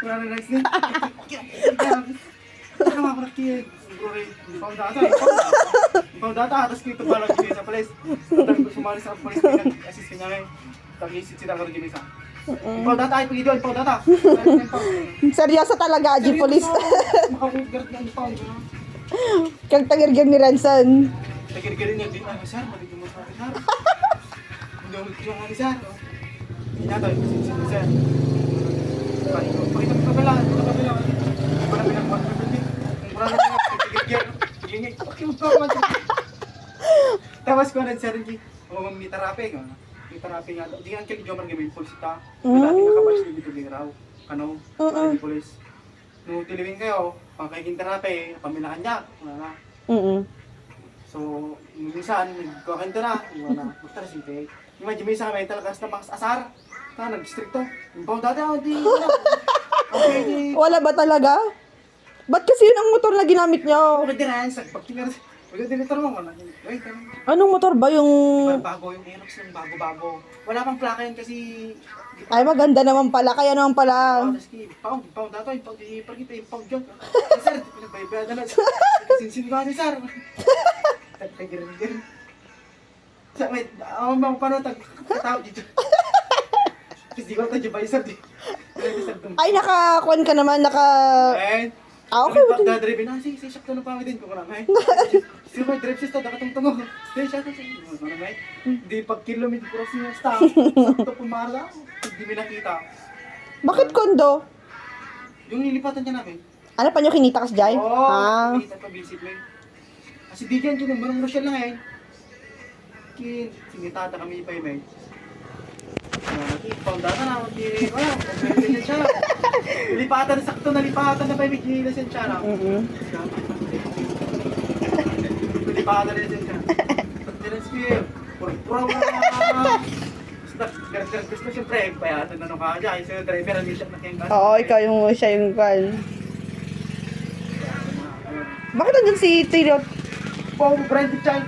Wala na next day. Tama ko na kaya. Ipang data. Tapos kito pala kami sa police. Tandang ko sumali sa police. Assist niya ngayon. Tag-isit sila ko rin kami sa. Ipang data ay pag-idol. Ipang data. Seryoso talaga, G Police. Makakugard na ipang. Kang tagirgir ni Ranson. Tagir-girin niya. Ay, sir. Maligyan mo sa akin, sir. Hindi ako yung nga ni sir. Hinatay ko si sir. Pakita mo ka pala. Wala pinagmuhan ko pwede. Kung wala na nga, tagir-gir. Tingin, okay mo ka man. Tapos ko na sir, may terapi. May terapi nga. Di nga kaya Jomar gamay polisita. Wala pinakabash na dito din raw. Ano? Di polis. Nung tilawin kayo, pangkaging terapi, pamilahan niya. Wala na. So, minsan, nagkakanta na. Wala na. Magtarasite. Imagine may isa may talagas na bangs asar. Nag-stricto. Yung pang dati ako, di wala. Okay, di. Wala ba talaga? Ba't kasi yun ang motor na ginamit niyo? Pagkadiran, pagkadiran. Pagkadiran mo, wala. Wait, Anong motor ba yung... bago yung Aerox ng bago-bago. Wala pang plaka yun kasi... Ay, maganda naman pala. Kaya naman pala. Pound dato, yung kita, yung pound dyan. Sir, pinagbaybayad na lang. Sinsin ba ni sir? Tagtagirin-girin. Sir, wait, mga paano tagkatao dito? Kasi di ko ito ba sir? Ay, nakakuan ka naman. Eh, Okay. dadrive na. Sige, sakto na pa din ko maramay. Sige, may drive siya, nakatungtungo. Sige, siya, maramay. Hindi pag kilometer crossing yung staff. Sakto pumara. Hindi may nakita. Bakit kondo? Yung nilipatan niya namin. Ano pa nyo kinita kas Jai? Oo, nakita pa visit mo. Kasi di dyan, yung marunong siya lang eh. Sinitata kami pa yun eh. Pangdata na, wala, may siya lang. Lipatan, sakto na lipatan na pa yung hinilasin siya lang. Lipatan na siya siya. Pag-direct skill, puro-puro na. Garag-garag gusto siyempre, bayatan na nung kaya. Yung sa'yo, driver, hindi siya nakinggan. Oo, ikaw siya yung kan. Bakit nandun si Tilo? Pong brand child.